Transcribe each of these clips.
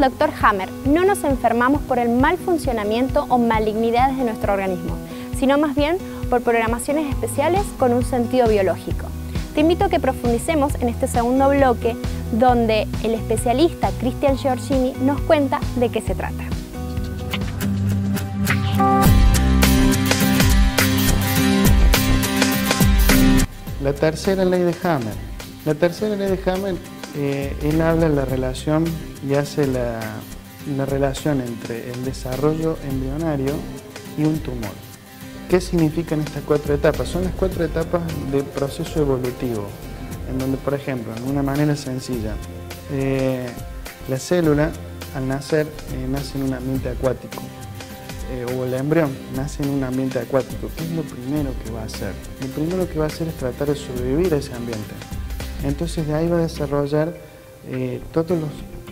Dr. Hammer, no nos enfermamos por el mal funcionamiento o malignidades de nuestro organismo, sino más bien por programaciones especiales con un sentido biológico. Te invito a que profundicemos en este segundo bloque, donde el especialista Cristian Giorgini nos cuenta de qué se trata. La tercera ley de Hammer. La tercera ley de Hammer, él habla de la relación y hace la relación entre el desarrollo embrionario y un tumor. ¿Qué significan estas 4 etapas? Son las 4 etapas del proceso evolutivo, en donde, por ejemplo, de una manera sencilla, la célula al nacer nace en un ambiente acuático, o el embrión nace en un ambiente acuático. ¿Qué es lo primero que va a hacer? Lo primero que va a hacer es tratar de sobrevivir a ese ambiente. Entonces de ahí va a desarrollar todos los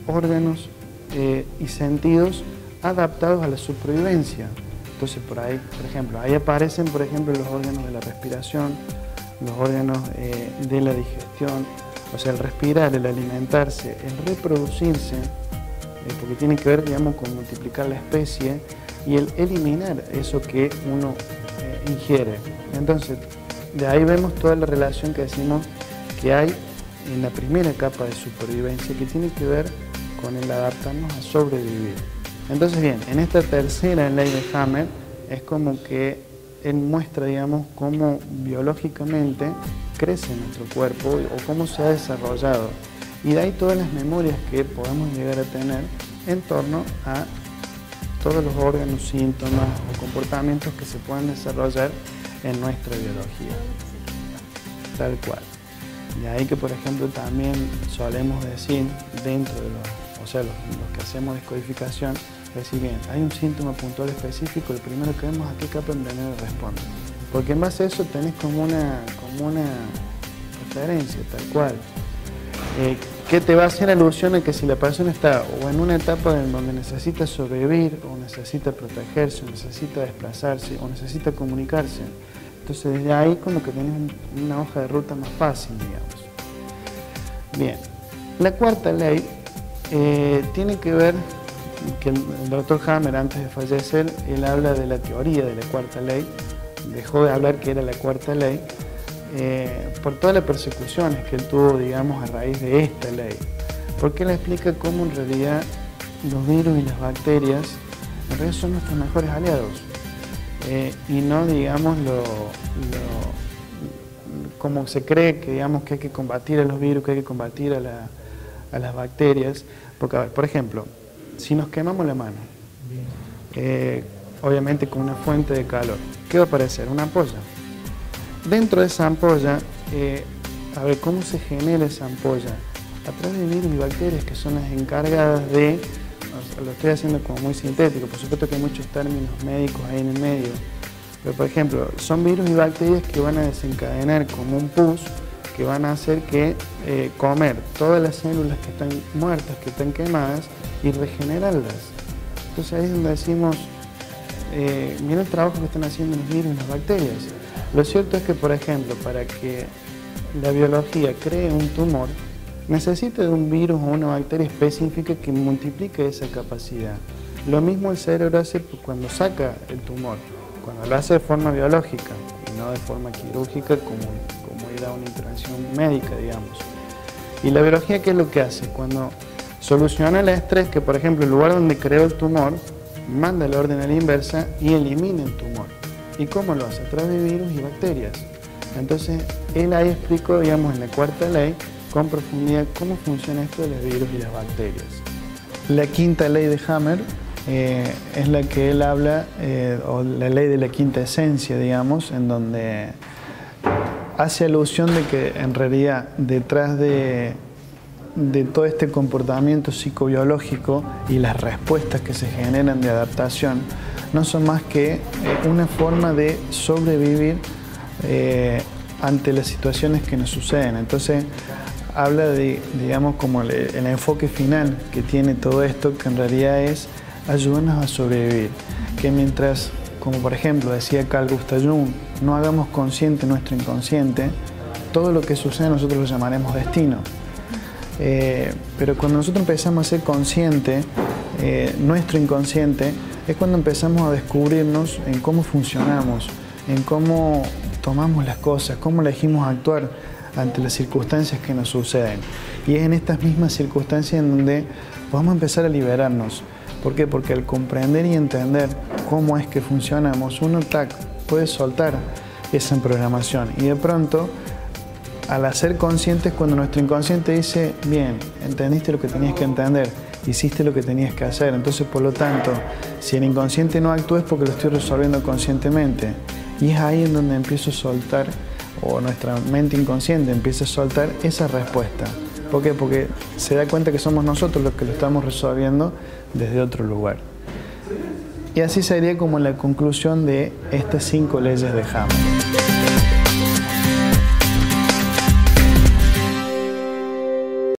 órganos y sentidos adaptados a la supervivencia. Entonces por ahí, por ejemplo, ahí aparecen los órganos de la respiración, los órganos de la digestión, o sea, el respirar, el alimentarse, el reproducirse, porque tiene que ver, digamos, con multiplicar la especie, y el eliminar eso que uno ingiere. Entonces, de ahí vemos toda la relación que decimos que hay en la primera capa de supervivencia, que tiene que ver con el adaptarnos a sobrevivir. Entonces, bien, en esta tercera ley de Hammer es como que él muestra, digamos, cómo biológicamente crece nuestro cuerpo o cómo se ha desarrollado. Y de ahí todas las memorias que podemos llegar a tener en torno a todos los órganos, síntomas o comportamientos que se pueden desarrollar en nuestra biología. Tal cual. De ahí que, por ejemplo, también solemos decir, dentro de los que hacemos descodificación, decir, bien, hay un síntoma puntual específico, el primero que vemos a qué capa embrionaria responde. Porque en base a eso tenés como una referencia, tal cual. Que te va a hacer alusión a que si la persona está o en una etapa en donde necesita sobrevivir, o necesita protegerse, o necesita desplazarse, o necesita comunicarse, entonces desde ahí como que tenés una hoja de ruta más fácil, digamos. Bien, la cuarta ley tiene que ver que el Dr. Hammer, antes de fallecer, él habla de la teoría de la cuarta ley, dejó de hablar que era la cuarta ley, por todas las persecuciones que él tuvo, digamos, a raíz de esta ley. Porque él explica cómo en realidad los virus y las bacterias en realidad son nuestros mejores aliados. Y no, digamos, como se cree que, digamos, que hay que combatir a los virus, que hay que combatir a las bacterias. Porque, a ver, por ejemplo, si nos quemamos la mano, obviamente con una fuente de calor, ¿qué va a aparecer? Una ampolla. Dentro de esa ampolla, a ver, ¿cómo se genera esa ampolla? A través de virus y bacterias que son las encargadas de, o sea, lo estoy haciendo como muy sintético, por supuesto que hay muchos términos médicos ahí en el medio, pero por ejemplo, son virus y bacterias que van a desencadenar como un pus, que van a hacer que comer todas las células que están muertas, que están quemadas, y regenerarlas. Entonces ahí es donde decimos, mira el trabajo que están haciendo los virus y las bacterias. Lo cierto es que, por ejemplo, para que la biología cree un tumor, necesita de un virus o una bacteria específica que multiplique esa capacidad. Lo mismo el cerebro hace cuando saca el tumor, cuando lo hace de forma biológica y no de forma quirúrgica como ir a una intervención médica, digamos. Y la biología, ¿qué es lo que hace? Cuando soluciona el estrés, que por ejemplo el lugar donde creó el tumor, manda el orden a la inversa y elimina el tumor. ¿Y cómo lo hace? A través de virus y bacterias. Entonces, él ahí explicó, digamos, en la cuarta ley, con profundidad, cómo funciona esto de los virus y las bacterias. La quinta ley de Hammer es la que él habla, o la ley de la quinta esencia, digamos, en donde hace alusión de que en realidad detrás de todo este comportamiento psicobiológico y las respuestas que se generan de adaptación no son más que una forma de sobrevivir ante las situaciones que nos suceden. Entonces habla de, digamos, como el enfoque final que tiene todo esto, que en realidad es ayudarnos a sobrevivir, que mientras, como por ejemplo decía Carl Gustav Jung, no hagamos consciente nuestro inconsciente, todo lo que sucede nosotros lo llamaremos destino. Pero cuando nosotros empezamos a ser conscientes, nuestro inconsciente, es cuando empezamos a descubrirnos en cómo funcionamos, en cómo tomamos las cosas, cómo elegimos actuar ante las circunstancias que nos suceden. Y es en estas mismas circunstancias en donde vamos a empezar a liberarnos. ¿Por qué? Porque al comprender y entender cómo es que funcionamos, uno puede soltar esa programación. Y de pronto, al hacer conscientes, cuando nuestro inconsciente dice, bien, entendiste lo que tenías que entender, hiciste lo que tenías que hacer. Entonces, por lo tanto, si el inconsciente no actúa es porque lo estoy resolviendo conscientemente. Y es ahí en donde empiezo a soltar, o nuestra mente inconsciente empieza a soltar esa respuesta. ¿Por qué? Porque se da cuenta que somos nosotros los que lo estamos resolviendo desde otro lugar. Y así sería como la conclusión de estas 5 leyes de Hammond.